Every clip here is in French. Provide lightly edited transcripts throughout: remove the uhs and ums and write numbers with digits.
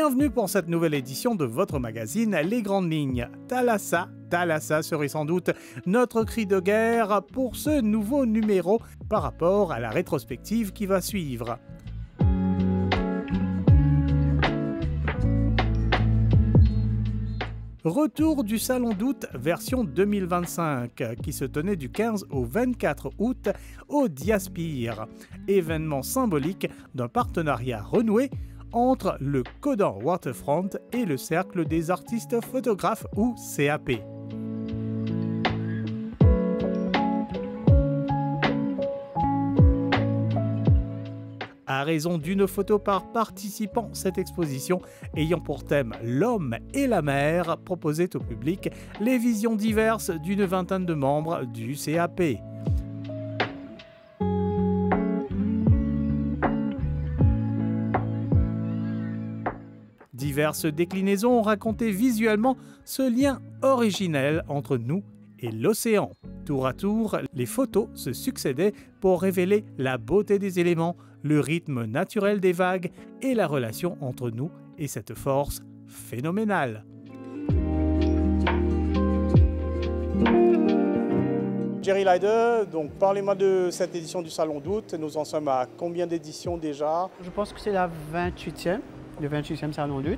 Bienvenue pour cette nouvelle édition de votre magazine Les Grandes Lignes. Thalassa serait sans doute notre cri de guerre pour ce nouveau numéro par rapport à la rétrospective qui va suivre. Retour du Salon d'août version 2025 qui se tenait du 15 au 24 août au Diaspire, événement symbolique d'un partenariat renoué entre le Codan Waterfront et le Cercle des artistes photographes ou CAP. À raison d'une photo par participant, cette exposition ayant pour thème l'homme et la mer proposait au public les visions diverses d'une vingtaine de membres du CAP. Diverses déclinaisons racontaient visuellement ce lien originel entre nous et l'océan. Tour à tour, les photos se succédaient pour révéler la beauté des éléments, le rythme naturel des vagues et la relation entre nous et cette force phénoménale. Jerry Leider, donc parlez-moi de cette édition du Salon d'août. Nous en sommes à combien d'éditions déjà? Je pense que c'est la 28e, le 28e Salon d'août,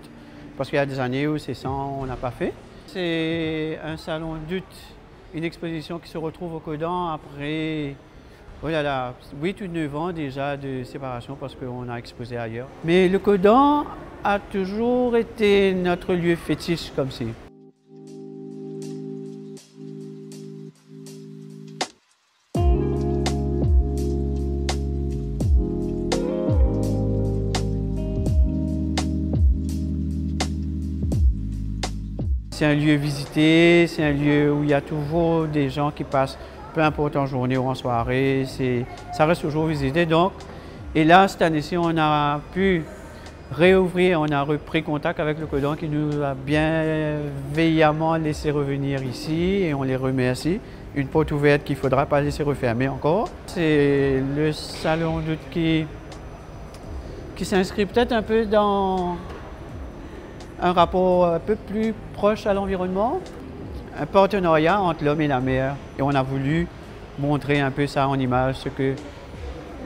parce qu'il y a des années où c'est 100, on n'a pas fait. C'est un Salon d'août, une exposition qui se retrouve au Codan après 8 ou 9 ans déjà de séparation parce qu'on a exposé ailleurs. Mais le Codan a toujours été notre lieu fétiche comme si. C'est un lieu visité, c'est un lieu où il y a toujours des gens qui passent, peu importe en journée ou en soirée, ça reste toujours visité. Donc, et là, cette année-ci, on a pu réouvrir, on a repris contact avec le Codan qui nous a bienveillamment laissé revenir ici et on les remercie. Une porte ouverte qu'il ne faudra pas laisser refermer encore. C'est le Salon d'août qui s'inscrit peut-être un peu dans un rapport un peu plus proche à l'environnement, un partenariat entre l'homme et la mer. Et on a voulu montrer un peu ça en image, ce que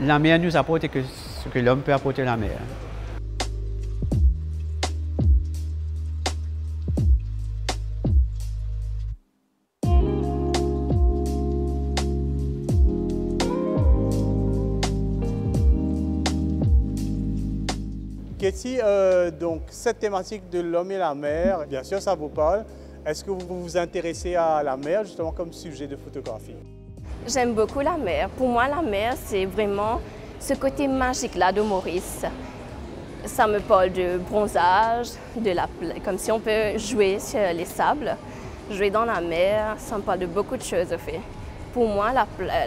la mer nous apporte et ce que l'homme peut apporter à la mer. Katie, donc cette thématique de l'homme et la mer, bien sûr ça vous parle. Est-ce que vous vous intéressez à la mer justement comme sujet de photographie? J'aime beaucoup la mer. Pour moi, la mer, c'est vraiment ce côté magique-là de Maurice. Ça me parle de bronzage, comme si on peut jouer sur les sables, jouer dans la mer. Ça me parle de beaucoup de choses, au fait. Pour moi,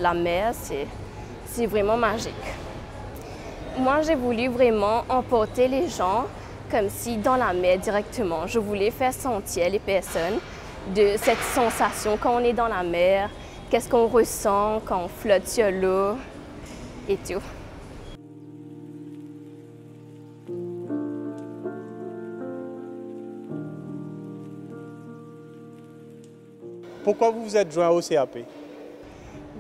la mer, c'est vraiment magique. Moi, j'ai voulu vraiment emporter les gens comme si dans la mer directement. Je voulais faire sentir les personnes de cette sensation quand on est dans la mer, qu'est-ce qu'on ressent quand on flotte sur l'eau et tout. Pourquoi vous vous êtes joint au CAP?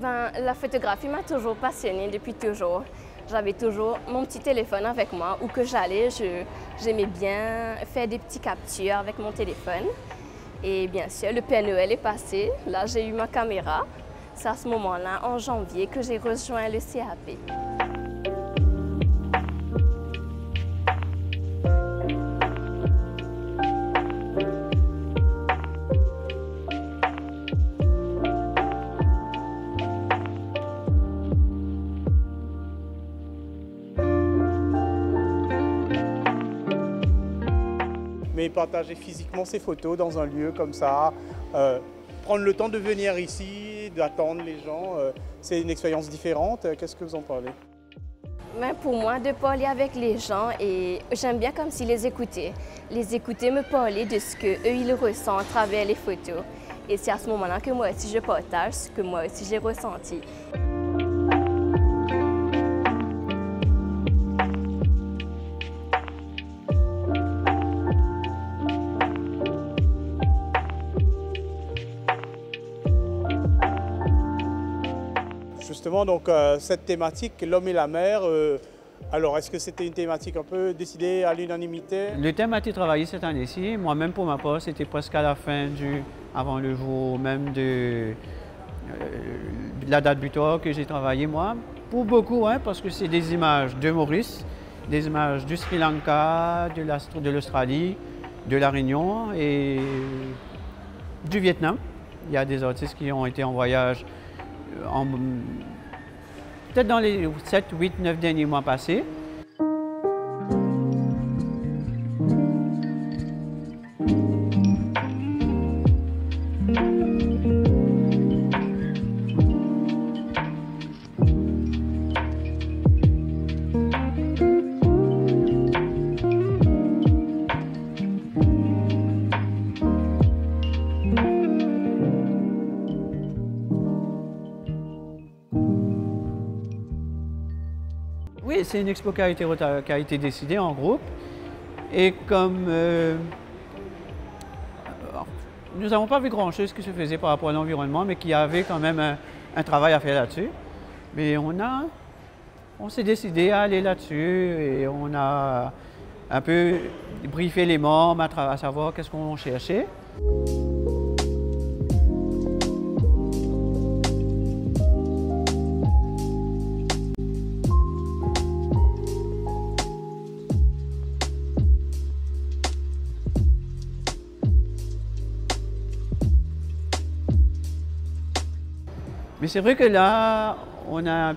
La photographie m'a toujours passionnée depuis toujours. J'avais toujours mon petit téléphone avec moi. Où que j'allais, j'aimais bien faire des petites captures avec mon téléphone. Et bien sûr, le Père Noël est passé. Là, j'ai eu ma caméra. C'est à ce moment-là, en janvier, que j'ai rejoint le CAP. Mais partager physiquement ces photos dans un lieu comme ça, prendre le temps de venir ici, d'attendre les gens, c'est une expérience différente. Qu'est-ce que vous en parlez? Mais pour moi, de parler avec les gens, et j'aime bien comme si les écouter me parler de ce qu'eux, ils ressentent à travers les photos. Et c'est à ce moment-là que moi aussi, je partage ce que moi aussi j'ai ressenti. justement, donc cette thématique, l'homme et la mer, alors est-ce que c'était une thématique un peu décidée à l'unanimité? Le thème a été travaillé cette année-ci. Moi-même, pour ma part, c'était presque à la fin avant le jour même de la date butoir que j'ai travaillé, moi. Pour beaucoup, hein, parce que c'est des images de Maurice, des images du Sri Lanka, de l'Australie, de la Réunion et du Vietnam. Il y a des artistes qui ont été en voyage peut-être dans les 7, 8, 9 derniers mois passés. Oui, c'est une expo qui a été décidée en groupe. Et comme nous n'avons pas vu grand-chose qui se faisait par rapport à l'environnement, mais qu'il y avait quand même un travail à faire là-dessus. Mais on s'est décidé à aller là-dessus et on a un peu briefé les membres à savoir qu'est-ce qu'on cherchait. Mais c'est vrai que là, on a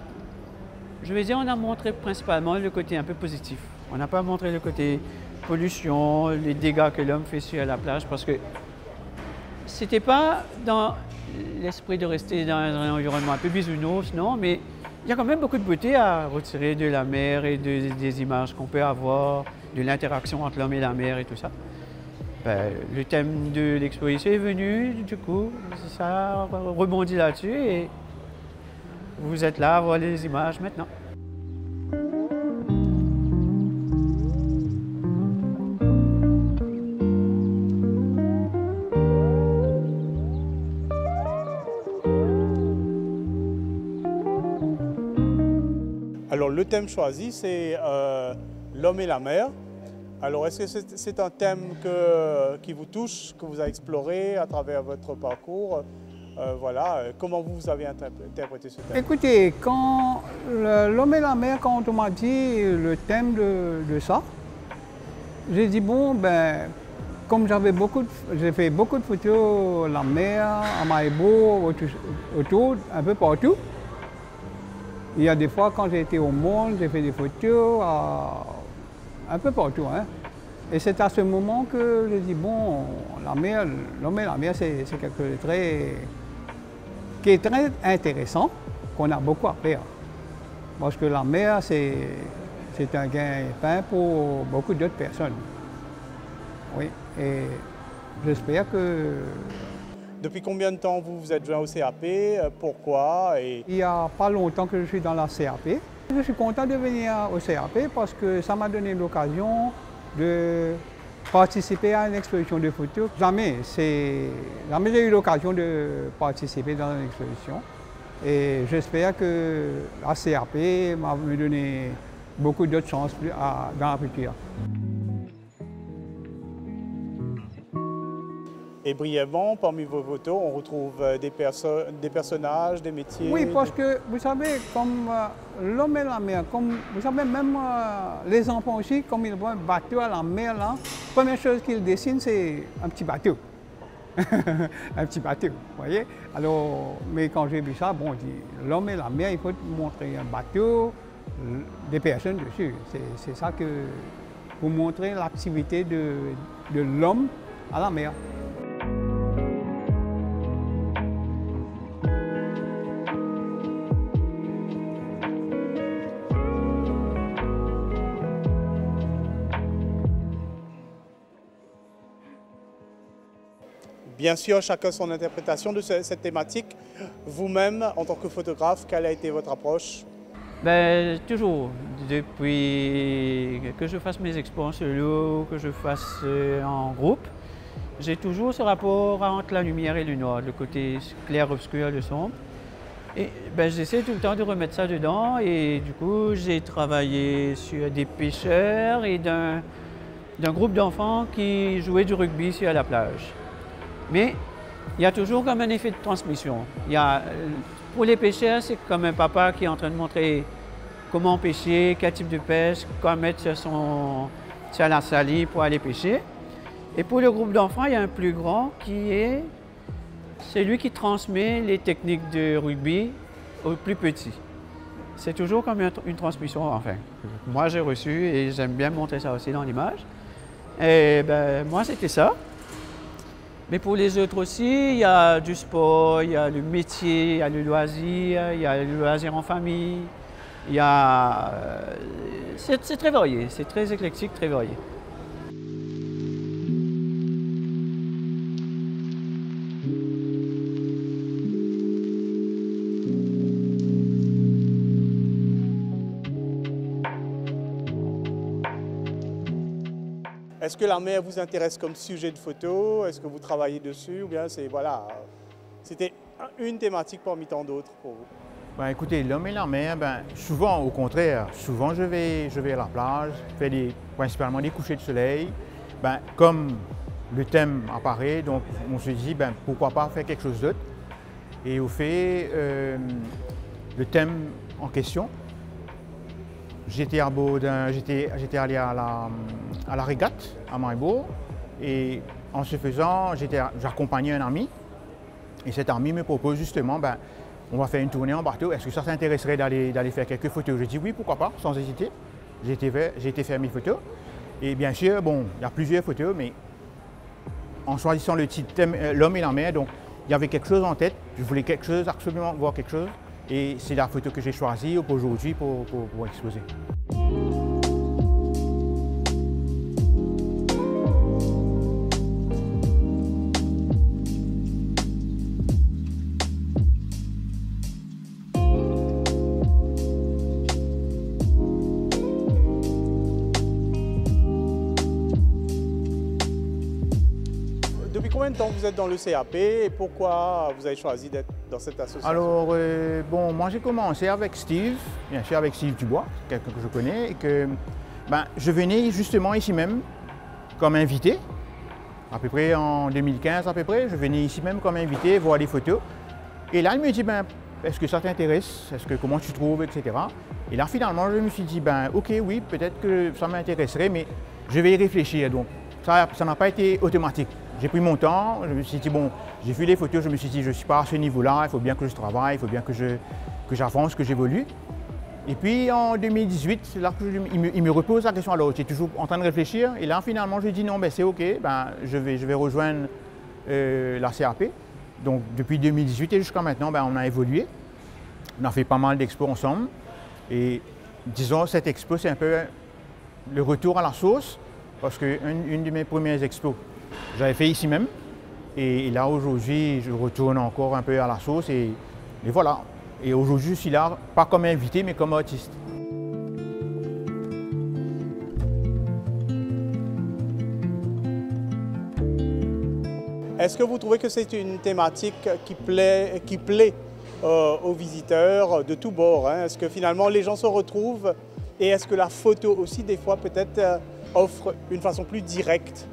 montré principalement le côté un peu positif. On n'a pas montré le côté pollution, les dégâts que l'homme fait sur la plage, parce que c'était pas dans l'esprit de rester dans un environnement un peu bisounours, non, mais il y a quand même beaucoup de beauté à retirer de la mer et des images qu'on peut avoir, de l'interaction entre l'homme et la mer et tout ça. Ben, le thème de l'exposition est venu, du coup, ça rebondit là-dessus et vous êtes là à voir les images maintenant. Alors le thème choisi, c'est l'homme et la mer. Alors, est-ce que c'est un thème qui vous touche, que vous avez exploré à travers votre parcours? Voilà, comment vous avez interprété ce thème? Écoutez, quand l'homme et la mer, quand on m'a dit le thème de ça, j'ai dit bon, ben, comme j'ai fait beaucoup de photos la mer, à Maïbo, autour, un peu partout. Il y a des fois, quand j'ai été au monde, j'ai fait des photos un peu partout. Hein. Et c'est à ce moment que j'ai dit, bon, l'homme et la mer, c'est quelque chose qui est très intéressant, qu'on a beaucoup à faire. Parce que la mer, c'est un gain-pain pour beaucoup d'autres personnes. Oui, et j'espère que... Depuis combien de temps vous vous êtes joint au CAP? Pourquoi? Il n'y a pas longtemps que je suis dans la CAP. Je suis content de venir au CAP parce que ça m'a donné l'occasion de participer à une exposition de photos. Jamais j'ai eu l'occasion de participer dans une exposition. Et j'espère que la CAP m'a donné beaucoup d'autres chances dans la future. Et brièvement, parmi vos photos, on retrouve des personnages, des métiers. Oui, parce que vous savez, comme l'homme et la mer, comme vous savez, même les enfants aussi, comme ils voient un bateau à la mer, la première chose qu'ils dessinent, c'est un petit bateau. Un petit bateau, vous voyez. Alors, mais quand j'ai vu ça, bon, on dit l'homme et la mer, il faut montrer un bateau, des personnes dessus. C'est ça que pour montrer l'activité de l'homme à la mer. Bien sûr, chacun son interprétation de cette thématique. Vous-même, en tant que photographe, quelle a été votre approche? Ben, toujours, depuis que je fasse mes expos en solo, que je fasse en groupe, j'ai toujours ce rapport entre la lumière et le noir, le côté clair-obscur, le sombre. Et ben, j'essaie tout le temps de remettre ça dedans et du coup, j'ai travaillé sur des pêcheurs et d'un groupe d'enfants qui jouaient du rugby sur la plage. Mais il y a toujours comme un effet de transmission. Pour les pêcheurs, c'est comme un papa qui est en train de montrer comment pêcher, quel type de pêche, quoi mettre sur la saline pour aller pêcher. Et pour le groupe d'enfants, il y a un plus grand c'est lui qui transmet les techniques de rugby aux plus petits. C'est toujours comme une transmission, enfin. Moi, j'ai reçu et j'aime bien montrer ça aussi dans l'image. Et ben, moi, c'était ça. Mais pour les autres aussi, il y a du sport, il y a le métier, il y a le loisir en famille. C'est très varié, c'est très éclectique, très varié. Est-ce que la mer vous intéresse comme sujet de photo? Est-ce que vous travaillez dessus? Ou bien c'était une thématique parmi tant d'autres pour vous? Ben, écoutez, l'homme et la mer, souvent au contraire, souvent je vais à la plage, je fais principalement des couchers de soleil. Comme le thème apparaît, donc on se dit pourquoi pas faire quelque chose d'autre. Et au fait, le thème en question, j'étais allé à la régate à Maribor et en ce faisant, j'accompagnais un ami et cet ami me propose justement, on va faire une tournée en bateau, est-ce que ça t'intéresserait d'aller faire quelques photos? J'ai dit oui, pourquoi pas, sans hésiter. J'ai été faire mes photos et bien sûr, il y a plusieurs photos, mais en choisissant le titre thème l'homme et la mer, donc il y avait quelque chose en tête, je voulais absolument voir quelque chose. Et c'est la photo que j'ai choisie aujourd'hui pour exposer. Depuis combien de temps vous êtes dans le CAP et pourquoi vous avez choisi d'être dans cette association? Alors, moi j'ai commencé avec Steve, bien sûr avec Steve Dubois, quelqu'un que je connais, et que je venais justement ici même comme invité, à peu près en 2015 à peu près, je venais ici même comme invité voir des photos. Et là, il me dit, est-ce que ça t'intéresse? Comment tu trouves, etc. Et là, finalement, je me suis dit, ok, oui, peut-être que ça m'intéresserait, mais je vais y réfléchir. Donc, ça n'a pas été automatique. J'ai pris mon temps, je me suis dit, j'ai vu les photos, je me suis dit, je ne suis pas à ce niveau-là, il faut bien que je travaille, il faut bien que j'avance, que j'évolue. Et puis en 2018, là, il me repose la question, alors j'étais toujours en train de réfléchir, et là finalement je lui dis non, c'est ok, je vais rejoindre la CAP. Donc depuis 2018 et jusqu'à maintenant, on a évolué, on a fait pas mal d'expos ensemble, et disons cette expo c'est un peu le retour à la source, parce qu'une de mes premières expos, j'avais fait ici même, et là aujourd'hui je retourne encore un peu à la source, et voilà. Et aujourd'hui je suis là, pas comme invité, mais comme artiste. Est-ce que vous trouvez que c'est une thématique qui plaît aux visiteurs de tous bords, hein? Est-ce que finalement les gens se retrouvent, et est-ce que la photo aussi des fois peut-être offre une façon plus directe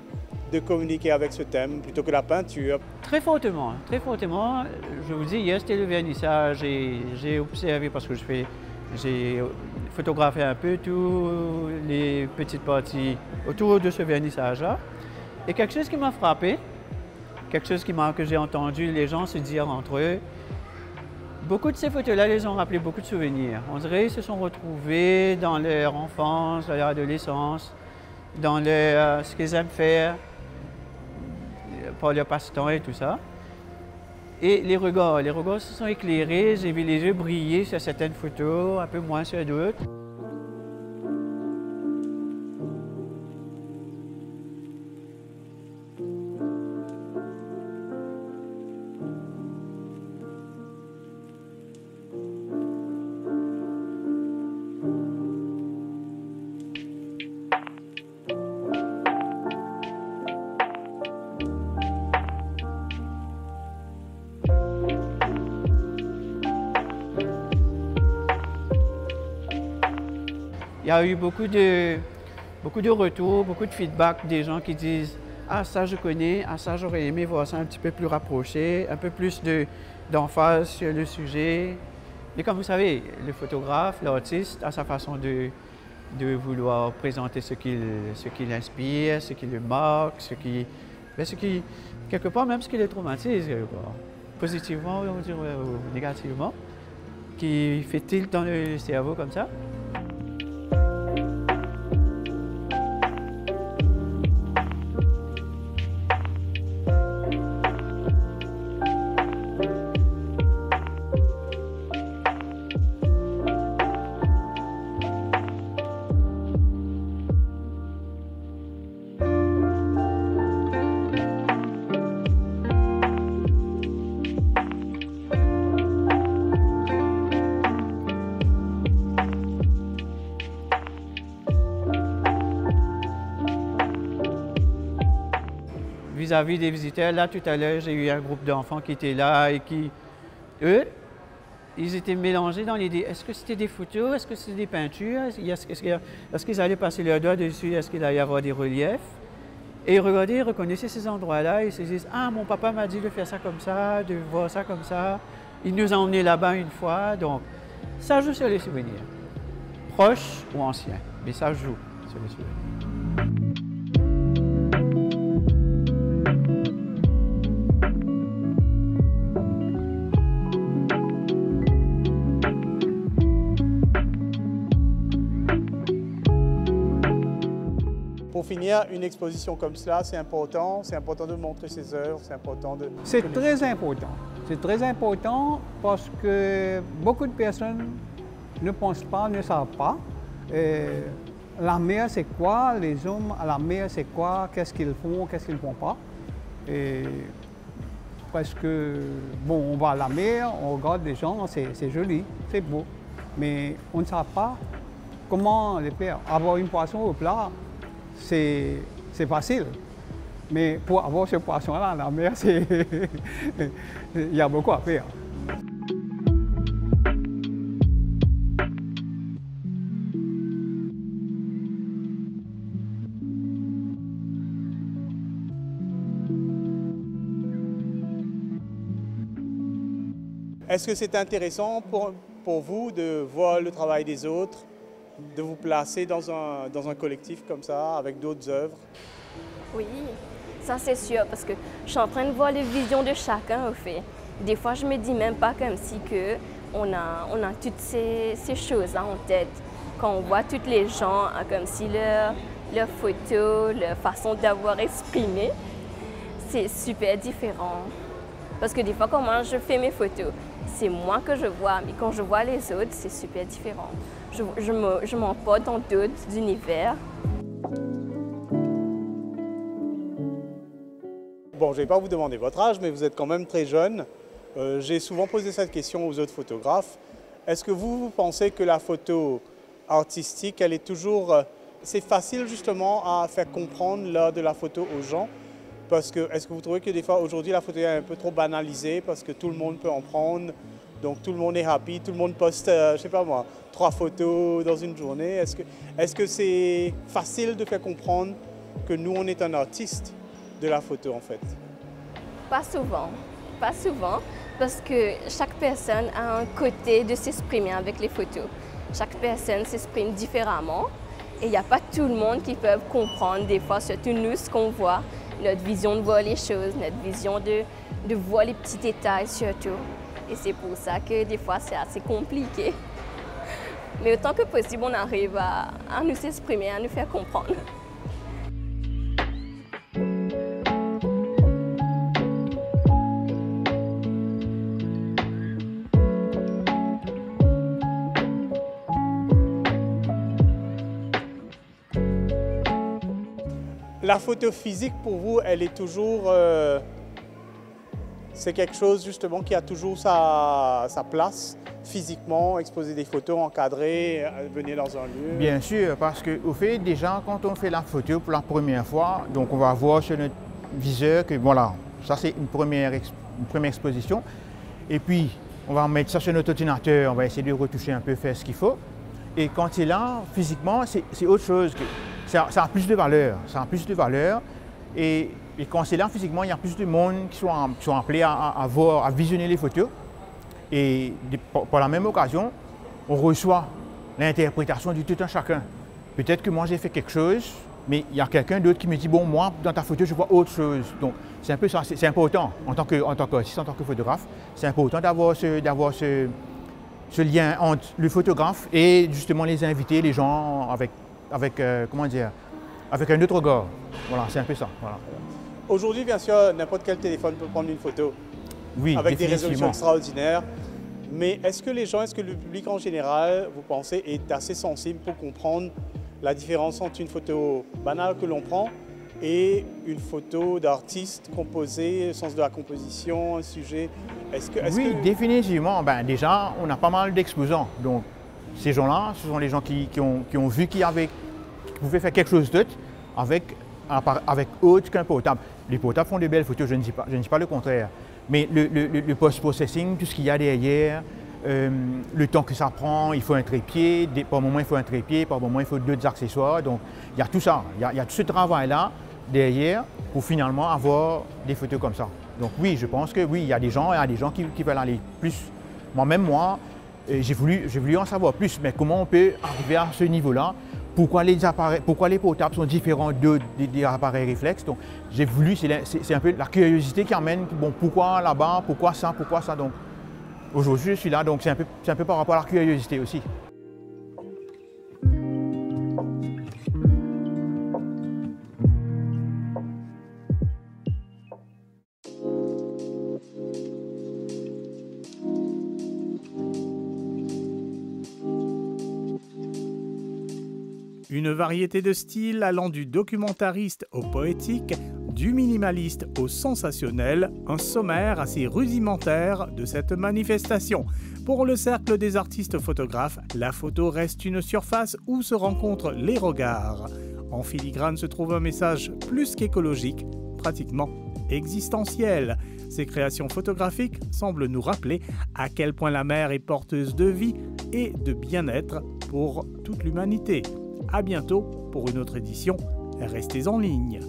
de communiquer avec ce thème plutôt que la peinture? Très fortement, très fortement. Je vous dis, hier c'était le vernissage et j'ai observé parce que j'ai photographié un peu toutes les petites parties autour de ce vernissage-là. Et quelque chose qui m'a frappé, quelque chose que j'ai entendu les gens se dire entre eux, beaucoup de ces photos-là les ont rappelé beaucoup de souvenirs. On dirait qu'ils se sont retrouvés dans leur enfance, dans leur adolescence, dans ce qu'ils aiment faire, pour leur passe-temps et tout ça. Et les regards se sont éclairés, j'ai vu les yeux briller sur certaines photos, un peu moins sur d'autres. y a eu beaucoup de retours, beaucoup de feedback des gens qui disent « Ah, ça je connais, ah ça j'aurais aimé voir ça un petit peu plus rapproché, un peu plus d'emphase sur le sujet. » Mais comme vous savez, le photographe, l'artiste a sa façon de vouloir présenter ce qui l'inspire, ce qui le marque, ce qui, quelque part même ce qui le traumatise, positivement on dirait, ou négativement, qui fait tilt dans le cerveau comme ça. Vis-à-vis des visiteurs, là tout à l'heure, j'ai eu un groupe d'enfants qui étaient là et qui, eux, ils étaient mélangés dans l'idée, est-ce que c'était des photos, est-ce que c'était des peintures, est-ce qu'ils allaient passer leurs doigts dessus, est-ce qu'il allait y avoir des reliefs? Et ils regardaient, ils reconnaissaient ces endroits-là, ils se disent, ah, mon papa m'a dit de faire ça comme ça, de voir ça comme ça, il nous a emmenés là-bas une fois, donc ça joue sur les souvenirs, proches ou anciens, mais ça joue sur les souvenirs. Pour finir, une exposition comme cela, c'est important de montrer ses œuvres, c'est important de... C'est très important. C'est très important parce que beaucoup de personnes ne pensent pas, ne savent pas. La mer, c'est quoi? Les hommes à la mer, c'est quoi? Qu'est-ce qu'ils font? Qu'est-ce qu'ils ne font pas? Et parce que, bon, on va à la mer, on regarde les gens, c'est joli, c'est beau. Mais on ne sait pas comment les faire. Avoir une poisson au plat, c'est facile. Mais pour avoir ce poisson-là dans la mer, il y a beaucoup à faire. Est-ce que c'est intéressant pour vous de voir le travail des autres, de vous placer dans un collectif comme ça, avec d'autres œuvres? Oui, ça c'est sûr, parce que je suis en train de voir les visions de chacun au fait. Des fois, je me dis même pas comme si on a toutes ces choses-là en tête. Quand on voit tous les gens, comme si leurs photos, leur façon d'avoir exprimé, c'est super différent. Parce que des fois, quand moi je fais mes photos, c'est moi que je vois, mais quand je vois les autres, c'est super différent. Je m'emporte dans d'autres univers. Bon, je ne vais pas vous demander votre âge, mais vous êtes quand même très jeune. J'ai souvent posé cette question aux autres photographes. Est-ce que vous pensez que la photo artistique, elle est toujours... c'est facile justement à faire comprendre l'art de la photo aux gens? Parce que, est-ce que vous trouvez que des fois, aujourd'hui, la photo est un peu trop banalisée parce que tout le monde peut en prendre, donc tout le monde est happy, tout le monde poste, je ne sais pas moi, 3 photos dans une journée. Est-ce que c'est facile de faire comprendre que nous, on est un artiste de la photo, en fait? Pas souvent, parce que chaque personne a un côté de s'exprimer avec les photos. Chaque personne s'exprime différemment et il n'y a pas tout le monde qui peut comprendre, des fois, surtout nous, ce qu'on voit, notre vision de voir les choses, notre vision de voir les petits détails surtout. Et c'est pour ça que des fois, c'est assez compliqué. Mais autant que possible, on arrive à nous exprimer, à nous faire comprendre. La photo physique, pour vous, elle est toujours... c'est quelque chose, justement, qui a toujours sa place, physiquement, exposer des photos, encadrer, venir dans un lieu. Bien sûr, parce qu'au fait, déjà, quand on fait la photo pour la première fois, donc on va voir sur notre viseur que, voilà, ça c'est une première exposition. Et puis, on va mettre ça sur notre ordinateur, on va essayer de retoucher un peu, faire ce qu'il faut. Et quand c'est là, physiquement, c'est autre chose. Ça a plus de valeur. Ça a plus de valeur. Et quand c'est là, physiquement, il y a plus de monde qui sont appelés à voir, à visionner les photos. Et par la même occasion, on reçoit l'interprétation du tout un chacun. Peut-être que moi, j'ai fait quelque chose, mais il y a quelqu'un d'autre qui me dit, bon, moi, dans ta photo, je vois autre chose. Donc, c'est un peu ça. C'est important, en tant qu'artiste, en tant que photographe, c'est important d'avoir ce lien entre le photographe et justement les invités, les gens avec comment dire, avec un autre regard. Voilà, c'est un peu ça. Voilà. Aujourd'hui, bien sûr, n'importe quel téléphone peut prendre une photo. Oui, avec des résolutions définitivement. extraordinaires. Mais est-ce que le public en général, vous pensez, est assez sensible pour comprendre la différence entre une photo banale que l'on prend et une photo d'artiste composée, le sens de la composition, un sujet? Oui, définitivement. Ben, déjà, on a pas mal d'exposants. Donc, ces gens-là, ce sont les gens qui ont vu qu'ils pouvaient faire quelque chose d'autre avec autre qu'un portable. Les portables font de belles photos, je ne dis pas le contraire. Mais le post-processing, tout ce qu'il y a derrière, le temps que ça prend, il faut un trépied, par moment il faut un trépied, par moment il faut d'autres accessoires. Donc il y a tout ça, il y a tout ce travail-là derrière pour finalement avoir des photos comme ça. Donc oui, je pense que oui, il y a des gens qui veulent aller plus. Moi-même, j'ai voulu en savoir plus, mais comment on peut arriver à ce niveau-là? Pourquoi les portables sont différents des appareils réflexes? Donc, j'ai voulu, c'est un peu la curiosité qui amène, bon, pourquoi là-bas, pourquoi ça? Donc, aujourd'hui, je suis là, donc c'est un peu par rapport à la curiosité aussi. Une variété de styles allant du documentariste au poétique, du minimaliste au sensationnel, un sommaire assez rudimentaire de cette manifestation. Pour le cercle des artistes photographes, la photo reste une surface où se rencontrent les regards. En filigrane se trouve un message plus qu'écologique, pratiquement existentiel. Ces créations photographiques semblent nous rappeler à quel point la mer est porteuse de vie et de bien-être pour toute l'humanité. À bientôt pour une autre édition. Restez en ligne.